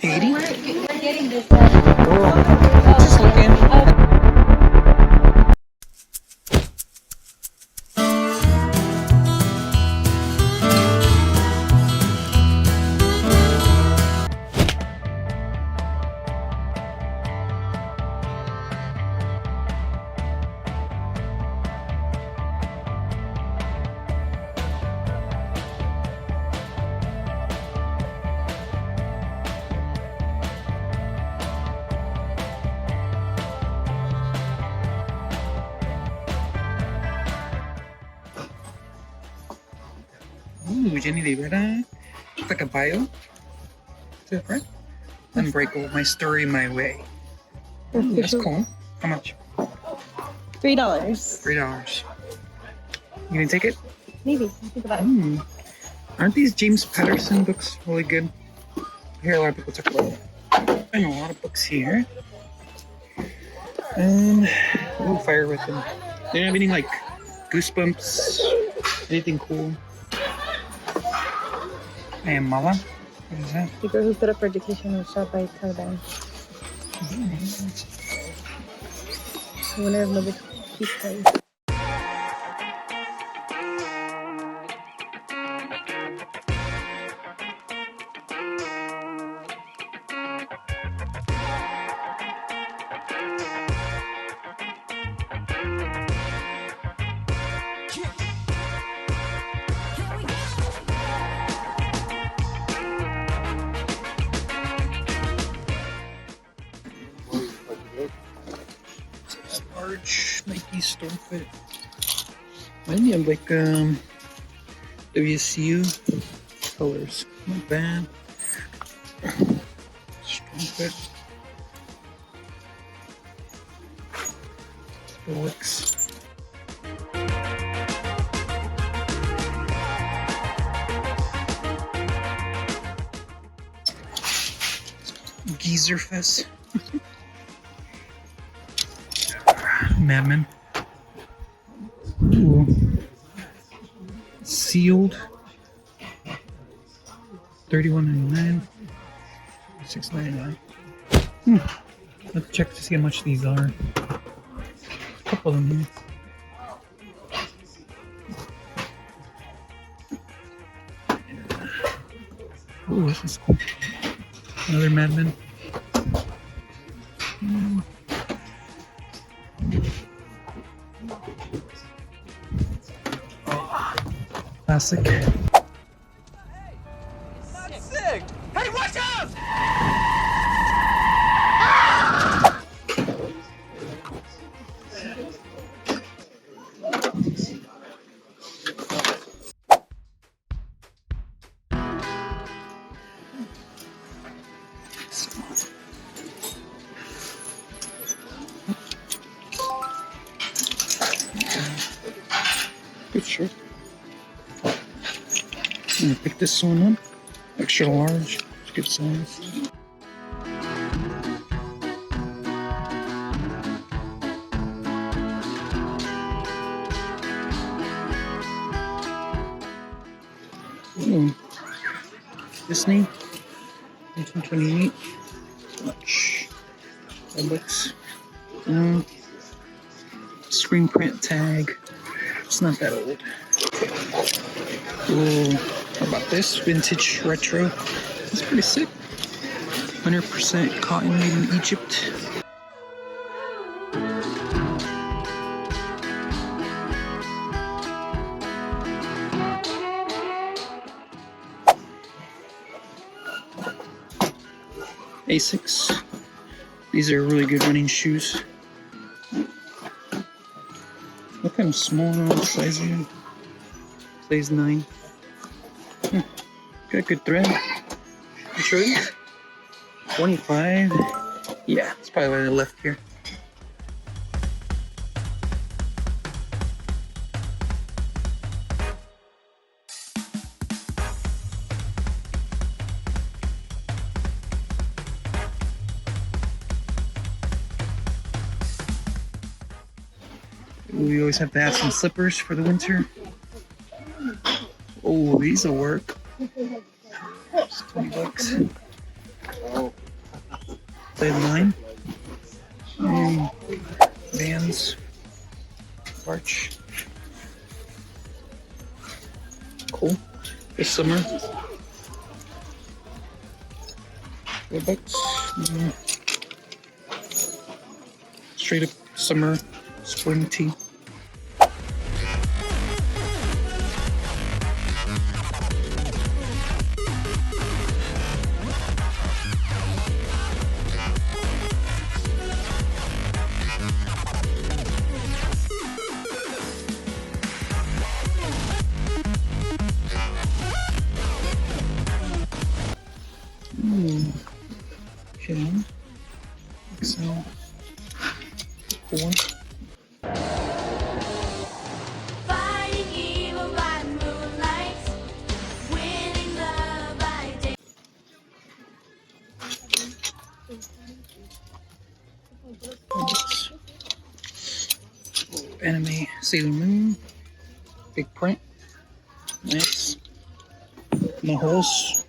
80? We're getting this. Just looking. Ooh, Jenny Rivera. It's like a bio. Is that right? Unbreakable, my story, my way. Ooh, that's cool. How much? $3. $3. You gonna take it? Maybe. I'll think about it. Aren't these James Patterson books really good? I hear a lot of people talk about them. I know a lot of books here. Ooh, fire with them. Do you have any like Goosebumps? Anything cool? Hey, Mala. What is that? The girl who put up for education was shot by Taliban. I wonder if nobody keeps playing. Large Nike store fit. Maybe have like WSU colors. Not bad. Strong fit. It works. Geezer Fest. Madman. Ooh. Sealed. $31.99. $6.99. Let's check to see how much these are. A couple of them here. Ooh, this is cool. Another Madman. Classic. That's sick! Hey, watch out! Good shirt. I'm gonna pick this one up. Extra large. It's good size. Ooh. Disney. 1928. Much. That looks. Screen print tag. It's not that old. Ooh, how about this? Vintage retro. It's pretty sick. 100% cotton made in Egypt. Asics. These are really good running shoes. What kind of small size are you? Size 9. Got good thread. You sure? 25. Yeah, that's probably why they left here. We always have to have some slippers for the winter. Oh, these will work. It's $20. Play line. And Vans. March. Cool. This summer. $4. Straight up summer spring tee. Okay. So, 4. Fighting evil by moonlight, winning love by day. Anime Sailor Moon. Big print. Nice. No holes.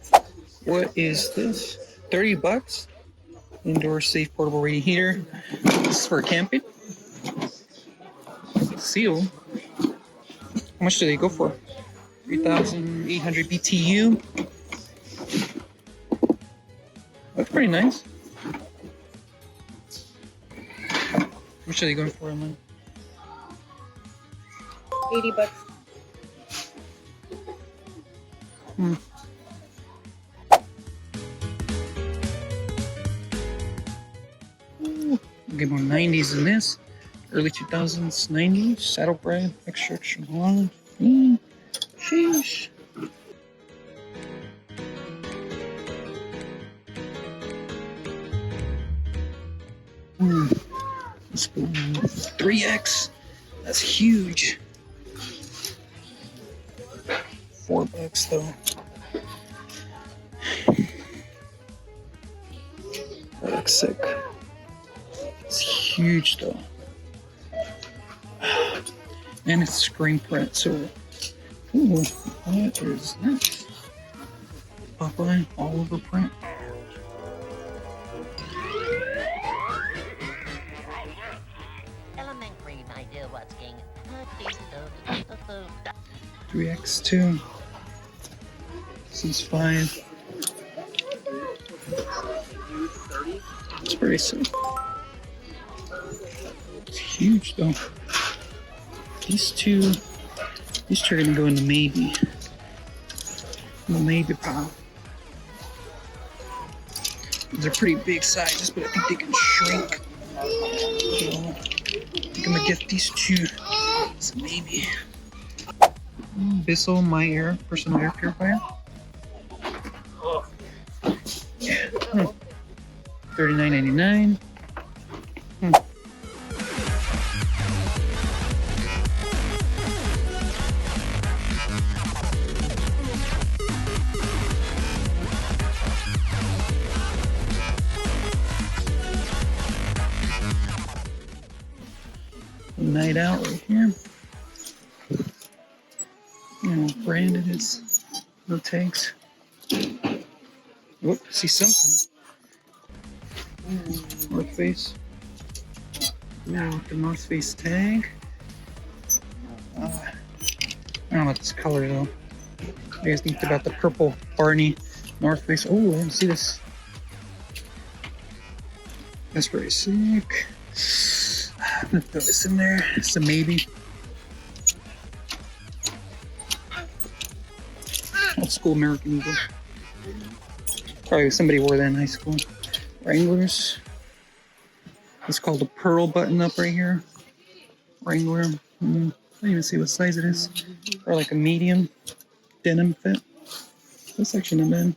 What is this? $30? Indoor safe portable radiator. This is for camping. Seal. How much do they go for? 3,800 BTU. That's pretty nice. How much are they going for, Emma? $80. Get more 90s than this. Early 2000s, 90s. Saddle brand, extra long. Sheesh. Let's go 3X. That's huge. $4 though. That looks sick. It's huge though. And it's screen print, so ooh, what is that? Popeye all over print. Elementary idea what's king. 3X2. This is 5. It's pretty sick. It's huge though. These two are gonna go into maybe. Maybe pile. They're pretty big sizes, but I think they can shrink. So I think I'm gonna get these two. So maybe. Bissell My Air personal air purifier. Yeah. $39.99. Night out right here. What brand it is. No tags. Whoop, see something. North Face. Ooh, the North Face tag. I don't know about this color though. What do you guys think about the purple Barney North Face? Oh, I didn't see this. That's very sick. I'm gonna throw this in there. It's a maybe. Old school American Eagle. Probably somebody wore that in high school. Wranglers. It's called a pearl button up right here. Wrangler. I don't even see what size it is. Or like a medium denim fit. This actually not bad.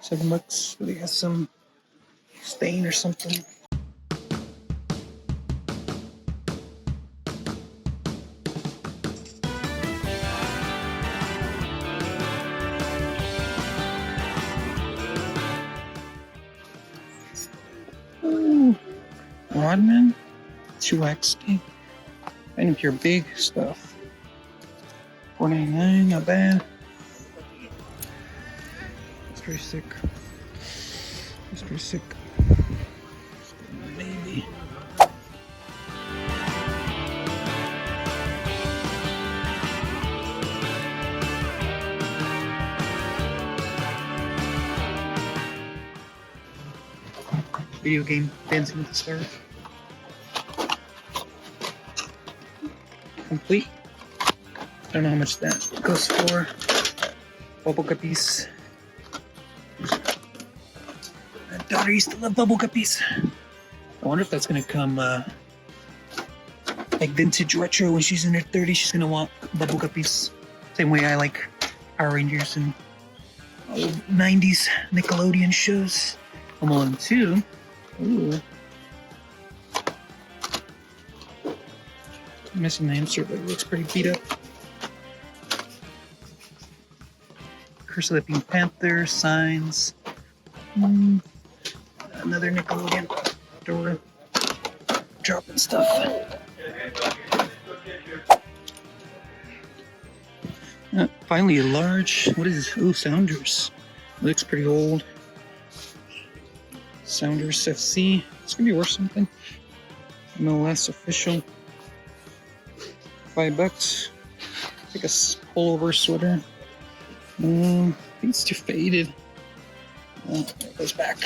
$7. But it has some stain or something. Rodman, 2X. I think your big stuff. $4.99, not bad. It's pretty sick. It's pretty sick. Maybe. Video game Dancing with the Stars. Complete. I don't know how much that goes for. Bubble guppies. My daughter used to love bubble guppies. I wonder if that's gonna come like vintage retro when she's in her 30s. She's gonna want bubble guppies. Same way I like Power Rangers and old 90s Nickelodeon shows. Home Alone 2. Ooh. I'm missing the insert, but it looks pretty beat up. Curse of the Pink Panther, Signs. Another Nickelodeon. Dora. Dropping stuff. Finally a large, what is this? Ooh, Sounders. Looks pretty old. Sounders FC. It's gonna be worth something. MLS official. $5. It's like a pullover sweater. I think it's too faded. Oh, it goes back.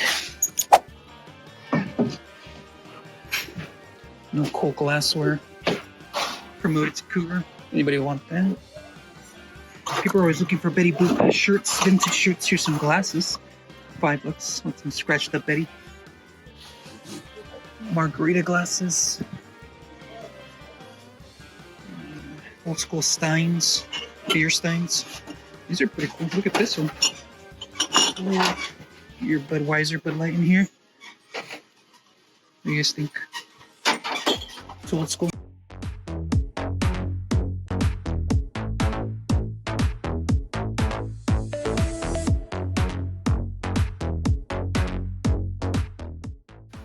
No cool glassware. Promoted to Cougar. Anybody want that? People are always looking for Betty Boop shirts, vintage shirts. Here's some glasses. $5. Want some scratched up Betty. Margarita glasses. Old school Steins. Beer Steins. These are pretty cool. Look at this one. Your Budweiser, Bud Light in here. What do you guys think? It's old school.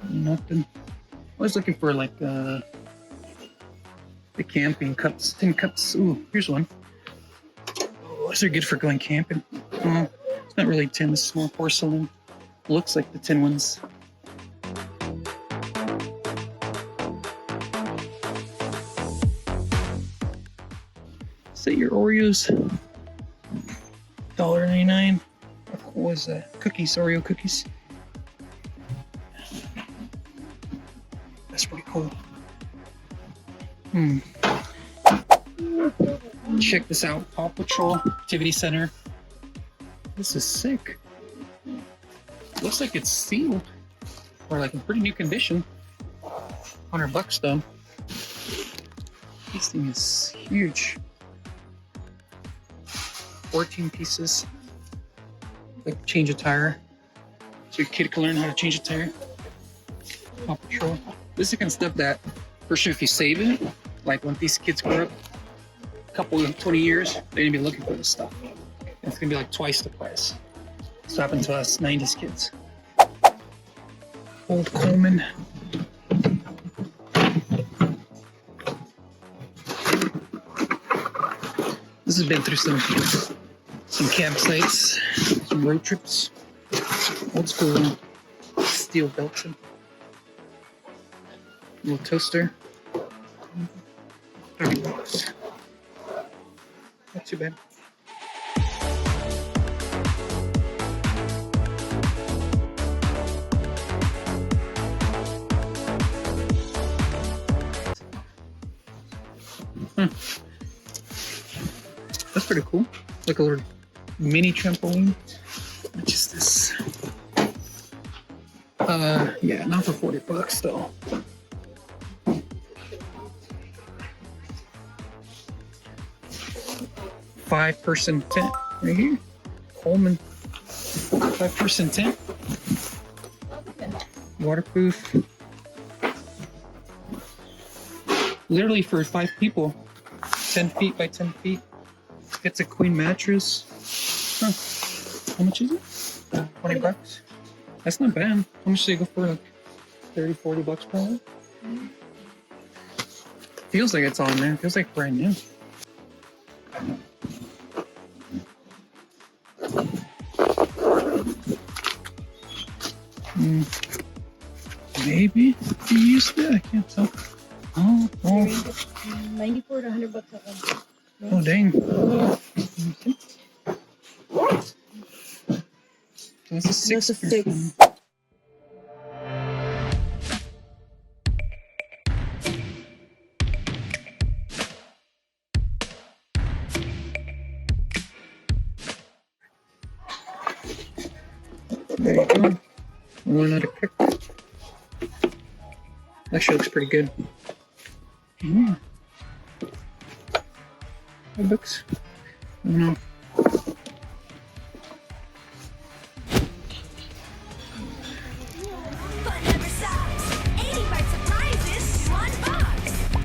Nothing. I was looking for like the camping cups, tin cups. Ooh, here's one. Those are good for going camping. It's not really tin, this is more porcelain. Looks like the tin ones. Say your Oreos. $1.99. What was that? Cookies, Oreo cookies. That's pretty cool. Check this out, Paw Patrol Activity Center. This is sick. Looks like it's sealed, or like in pretty new condition. $100 though. This thing is huge. 14 pieces. Like change a tire, so your kid can learn how to change a tire. Paw Patrol. This is the kind of stuff that, for sure, if you save it, like when these kids grow up, couple of 20 years, they're gonna be looking for this stuff. It's gonna be like twice the price. This happened to us 90s kids. Old Coleman. This has been through some campsites, some road trips. Old school steel Belgium. Little toaster. $30. Not too bad. That's pretty cool. Like a little mini trampoline. Which is this? Yeah, not for $40 though. Five-person tent right here. Coleman. 5-person tent. Waterproof. Literally for 5 people. 10 feet by 10 feet. Fits a queen mattress. Huh. How much is it? $20. That's not bad. How much do they go for? Like $30-$40 probably. Feels like it's on there. Feels like brand new. Maybe he used it. I can't tell. Oh, oh, 94 to 100 bucks at once. oh, dang. That's a six. That's a 6. There you go. Learn how to cook. Actually looks pretty good. Yeah. The books. I don't know. Fun never stops. 80 bright surprises, one box.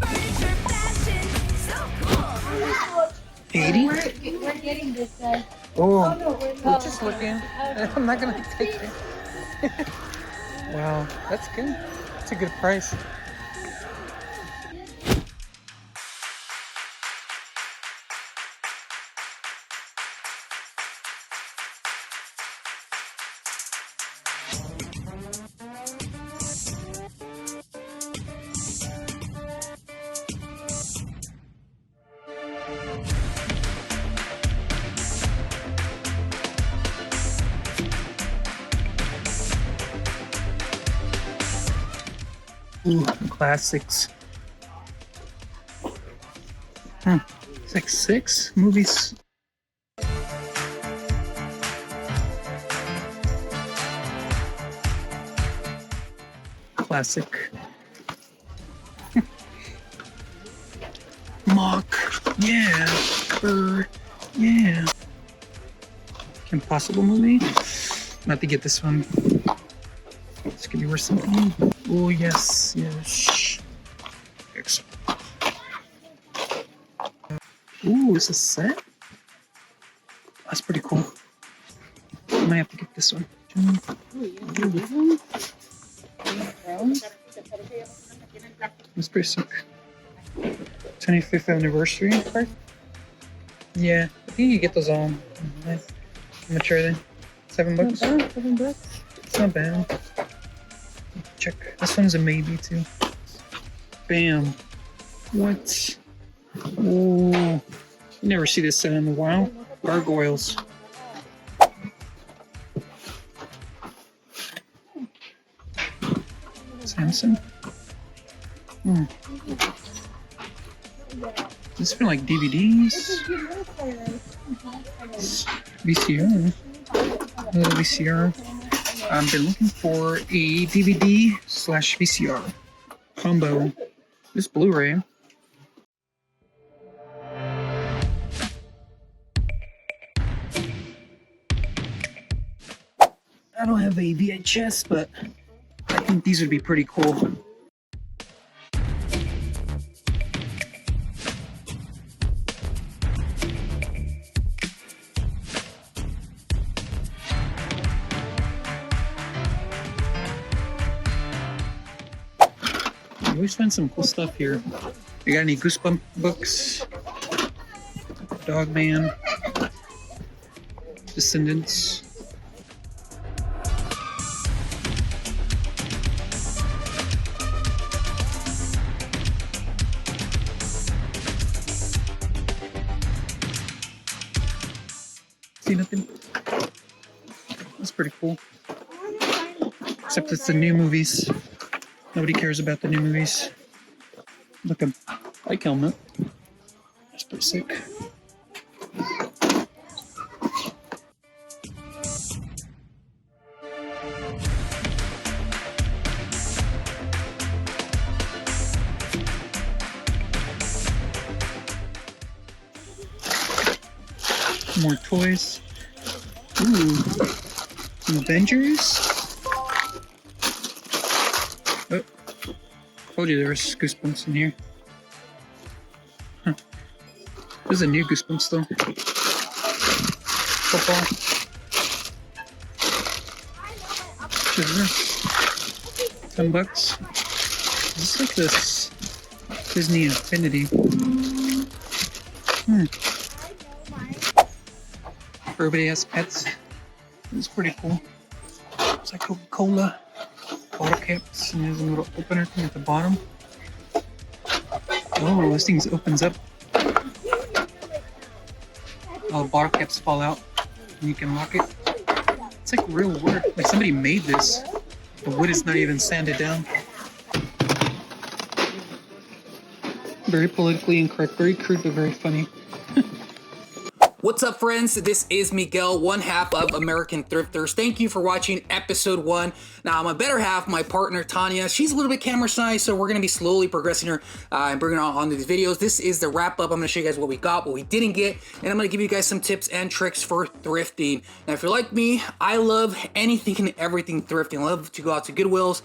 Furniture, fashion, so cool. 80? We're getting this, guys. Oh, no, we're just looking. I'm not gonna take it. Wow, that's good. That's a good price. Ooh, classics. Huh. It's like 6 movies. Classic. Mock. Yeah. Bird. Yeah. Impossible movie. Not to get this one. This could be worth something. Oh, yes. Yes. Excellent. Ooh, it's a set? That's pretty cool. I might have to get this one. That's pretty sick. 25th anniversary card? Yeah, I think you get those all. Nice. How much are they? $7 bucks? Not bad, $7. It's not bad. Check. This one's a maybe too. Bam. What? Ooh. You never see this set in a while. Gargoyles. Samson. This for like DVDs. VCR. A little VCR. I've been looking for a DVD/VCR combo. This Blu-ray. I don't have a VHS, but I think these would be pretty cool. You always find some cool stuff here. You got any Goosebump books? Dogman. Descendants. See nothing? That's pretty cool. Except it's the new movies. Nobody cares about the new movies. Look, a bike helmet. That's pretty sick. More toys. Ooh. Some Avengers. Oh. Told you there was Goosebumps in here. Huh. There's a new Goosebumps though. Football. $10 bucks. Is this like this Disney Infinity? Everybody has pets. It's pretty cool. It's like Coca-Cola. bottle caps, and there's a little opener thing at the bottom. Oh, this thing opens up. Oh, bottle caps fall out, and you can lock it. It's like real wood. Like somebody made this. The wood is not even sanded down. Very politically incorrect, very crude, but very funny. What's up, friends? This is Miguel, one half of American Thrifters. Thank you for watching episode 1. Now, my better half, my partner Tanya, she's a little bit camera shy, so we're going to be slowly progressing her and bringing her on these videos. This is the wrap up. I'm going to show you guys what we got, what we didn't get, and I'm going to give you guys some tips and tricks for thrifting. Now, if you're like me, I love anything and everything thrifting. I love to go out to Goodwills,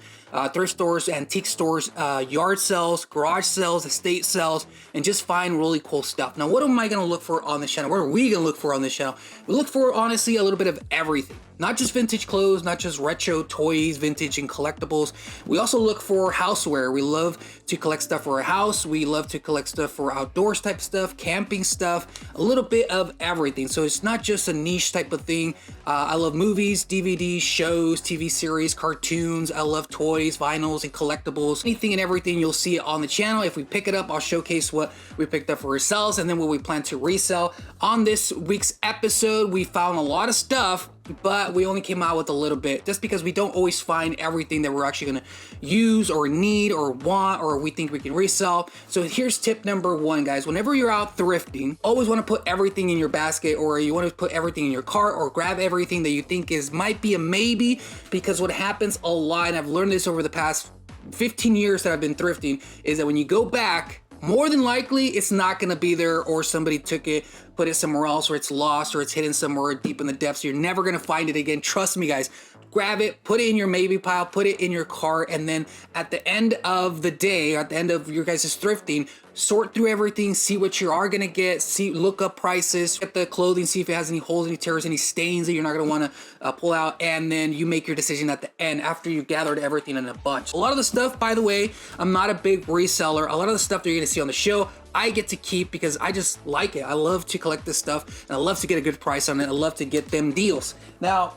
thrift stores, antique stores, yard sales, garage sales, estate sales, and just find really cool stuff. Now, what am I going to look for on this channel? What are we going to look for on this channel? We look for, honestly, a little bit of everything. Not just vintage clothes, not just retro toys, vintage and collectibles. We also look for houseware. We love to collect stuff for our house. We love to collect stuff for outdoors type stuff, camping stuff, a little bit of everything. So it's not just a niche type of thing. I love movies, DVDs, shows, TV series, cartoons. I love toys, vinyls, and collectibles. Anything and everything, you'll see it on the channel. If we pick it up, I'll showcase what we picked up for ourselves and then what we plan to resell. On this week's episode, we found a lot of stuff, but we only came out with a little bit just because we don't always find everything that we're actually going to use or need or want or we think we can resell. So here's tip number 1, guys. Whenever you're out thrifting, always want to put everything in your basket, or you want to put everything in your cart, or grab everything that you think might be a maybe, because what happens a lot, and I've learned this over the past 15 years that I've been thrifting, is that when you go back, more than likely it's not going to be there, or somebody took it, put it somewhere else, or it's lost, or it's hidden somewhere deep in the depths. You're never going to find it again. Trust me, guys. Grab it, put it in your maybe pile, put it in your cart, and then at the end of the day, at the end of your guys' thrifting, sort through everything, see what you are going to get, look up prices, get the clothing, see if it has any holes, any tears, any stains that you're not going to want to pull out, and then you make your decision at the end after you gathered everything in a bunch. A lot of the stuff, by the way, I'm not a big reseller. A lot of the stuff that you're going to see on the show, I get to keep because I just like it. I love to collect this stuff, and I love to get a good price on it. I love to get them deals. Now,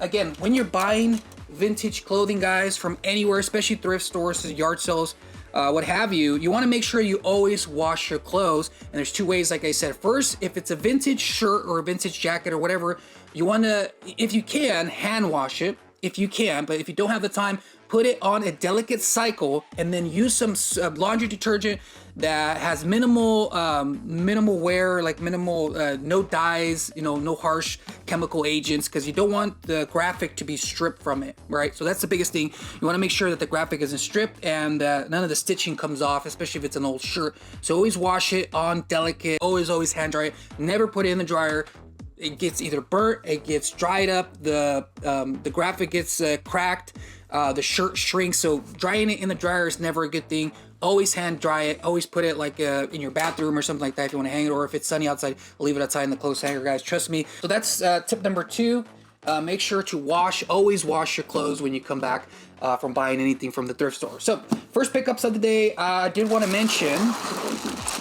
again, when you're buying vintage clothing, guys, from anywhere, especially thrift stores, yard sales, what have you, you want to make sure you always wash your clothes. And there's 2 ways, like I said. First, if it's a vintage shirt or a vintage jacket or whatever, you want to, if you can, hand wash it. If you can, but if you don't have the time, put it on a delicate cycle and then use some laundry detergent that has minimal wear, like minimal, no dyes, no harsh chemical agents, because you don't want the graphic to be stripped from it, right? So that's the biggest thing. You want to make sure that the graphic isn't stripped and none of the stitching comes off, especially if it's an old shirt. So always wash it on delicate, always hand dry it. Never put it in the dryer. It gets either burnt, it gets dried up, the graphic gets cracked, the shirt shrinks. So drying it in the dryer is never a good thing. Always hand dry it. Always put it like in your bathroom or something like that if you want to hang it, or if it's sunny outside, leave it outside in the clothes hanger, guys. Trust me. So that's tip number 2. Make sure to always wash your clothes when you come back from buying anything from the thrift store. So first pickups of the day, I did want to mention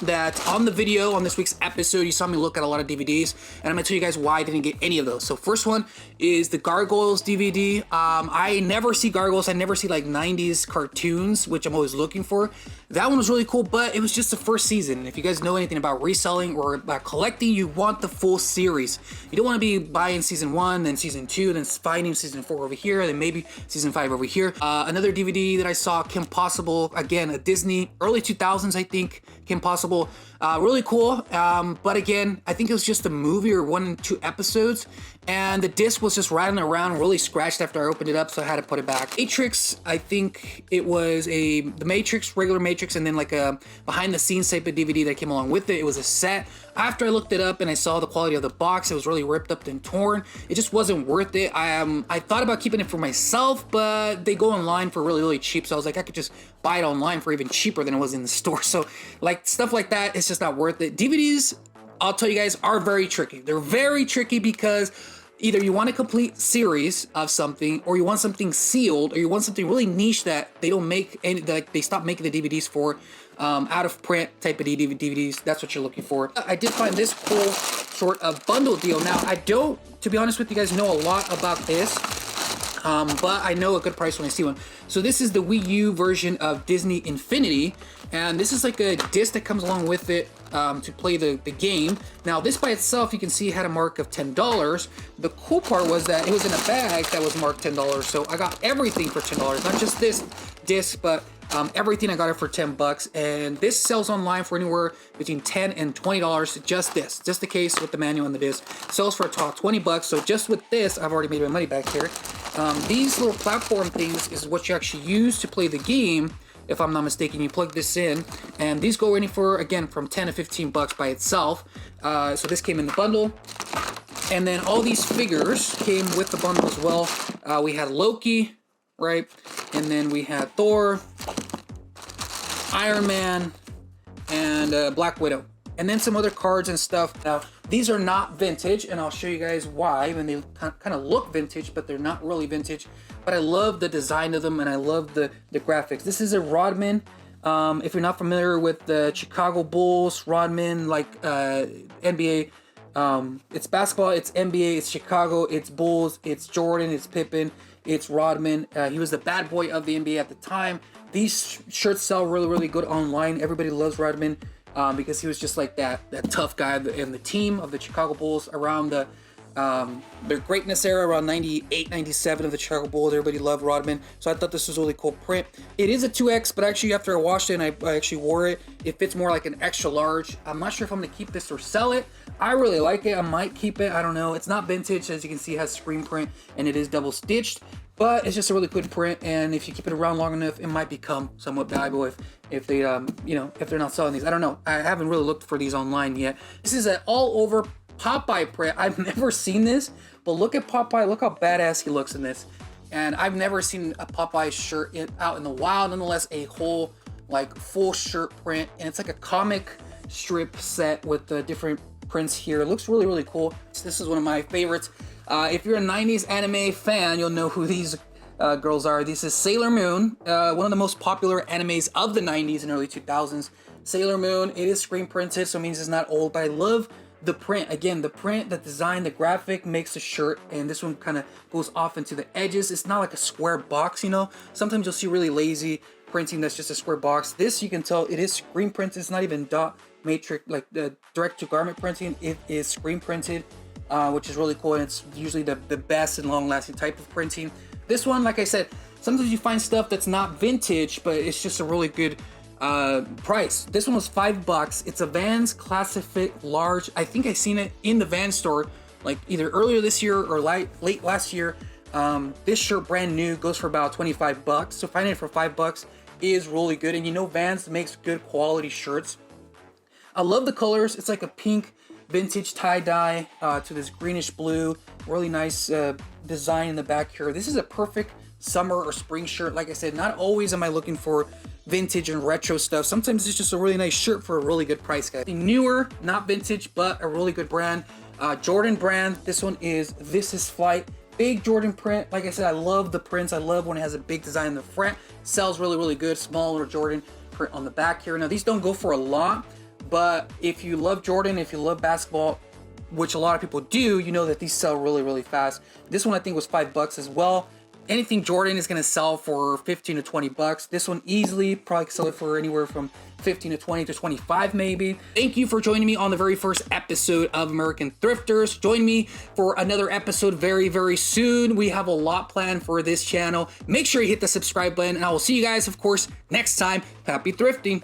that on the video, on this week's episode, you saw me look at a lot of DVDs, and I'm gonna tell you guys why I didn't get any of those. So first one is the Gargoyles DVD. I never see Gargoyles. I never see like 90s cartoons, which I'm always looking for. That one was really cool, but it was just the first season. And if you guys know anything about reselling or about collecting, you want the full series. You don't want to be buying season 1, then season 2, then finding season 4 over here, then maybe season 5 over here. Another DVD that I saw, Kim Possible, again, a Disney, early 2000s, I think, Kim Possible. Really cool, but again, I think it was just a movie or 1 and 2 episodes, and the disc was just rattling around, really scratched after I opened it up, so I had to put it back. Matrix, I think it was the Matrix, regular Matrix, and then like a behind the scenes type of DVD that came along with it. It was a set. After I looked it up and I saw the quality of the box, it was really ripped up and torn. It just wasn't worth it. I thought about keeping it for myself, but they go online for really cheap, so I was like, I could just buy it online for even cheaper than it was in the store. So like stuff like that, it's just not worth it. DVDs, I'll tell you guys, are very tricky. They're very tricky because either you want a complete series of something, or you want something sealed, or you want something really niche that they don't make any, like they stopped making the DVDs for, out of print type of DVDs. That's what you're looking for. I did find this cool sort of bundle deal. Now, I don't, to be honest with you guys, know a lot about this. but I know a good price when I see one. So this is the Wii U version of Disney Infinity, and this is like a disc that comes along with it to play the game. Now this by itself, you can see had a mark of $10. The cool part was that it was in a bag that was marked $10, so I got everything for $10, not just this disc, but everything. I got it for 10 bucks, and this sells online for anywhere between $10 and $20. Just the case with the manual and the disc sells for a top 20 bucks. So just with this, I've already made my money back here. These little platform things is what you actually use to play the game. If I'm not mistaken, you plug this in, and these go anywhere again from 10 to 15 bucks by itself. So this came in the bundle. And then all these figures came with the bundle as well. We had Loki, right? And then we had Thor, Iron Man, and Black Widow. And then some other cards and stuff. Now, these are not vintage, and I'll show you guys why. And they kind of look vintage, but they're not really vintage. But I love the design of them, and I love the graphics. This is a Rodman. If you're not familiar with the Chicago Bulls, Rodman, like NBA, it's basketball, it's NBA, it's Chicago, it's Bulls, it's Jordan, it's Pippen, it's Rodman. He was the bad boy of the NBA at the time. These shirts sell really, really good online. Everybody loves Rodman because he was just like that tough guy in the team of the Chicago Bulls around their greatness era, around 98, 97 of the Chicago Bulls. Everybody loved Rodman. So I thought this was a really cool print. It is a 2X, but actually after I washed it and I actually wore it, it fits more like an extra large. I'm not sure if I'm going to keep this or sell it. I really like it. I might keep it. I don't know. It's not vintage. As you can see, it has screen print and it is double stitched. But it's just a really good print, and if you keep it around long enough, it might become somewhat valuable if they if they're not selling these. I don't know. I haven't really looked for these online yet. This is an all over Popeye print. I've never seen this, but look at Popeye. Look how badass he looks in this. And I've never seen a Popeye shirt out in the wild. Nonetheless, a whole like full shirt print, and it's like a comic strip set with the different prints here. It looks really, really cool. This is one of my favorites. If you're a 90s anime fan, you'll know who these girls are. This is Sailor Moon, one of the most popular animes of the 90s and early 2000s. Sailor Moon, it is screen printed, so it means it's not old, but I love the print. Again, the print, the design, the graphic makes the shirt, and this one kind of goes off into the edges. It's not like a square box, you know? Sometimes you'll see really lazy printing that's just a square box. This, you can tell, it is screen printed. It's not even dot matrix, like the direct to garment printing. It is screen printed. Which is really cool, and it's usually the best and long-lasting type of printing. This one, like I said, sometimes you find stuff that's not vintage, but it's just a really good price. This one was $5. It's a Vans Classic Fit Large. I think I seen it in the Vans store, like either earlier this year or late last year. This shirt, brand new, goes for about 25 bucks. So finding it for $5 is really good, and you know Vans makes good quality shirts. I love the colors. It's like a pink vintage tie-dye to this greenish blue. Really nice design in the back here. This is a perfect summer or spring shirt. Like I said, not always am I looking for vintage and retro stuff. Sometimes it's just a really nice shirt for a really good price, guys. Newer, not vintage, but a really good brand. Jordan brand. This one is This Is Flight. Big Jordan print. Like I said, I love the prints. I love when it has a big design in the front. Sells really, really good. Smaller Jordan print on the back here. Now, these don't go for a lot, but if you love Jordan, if you love basketball, which a lot of people do, you know that these sell really, really fast. This one I think was $5 as well. Anything Jordan is gonna sell for 15 to 20 bucks. This one easily probably could sell it for anywhere from 15 to 20 to 25 maybe. Thank you for joining me on the very first episode of American Thrifters. Join me for another episode very, very soon. We have a lot planned for this channel. Make sure you hit the subscribe button, and I will see you guys, of course, next time. Happy thrifting.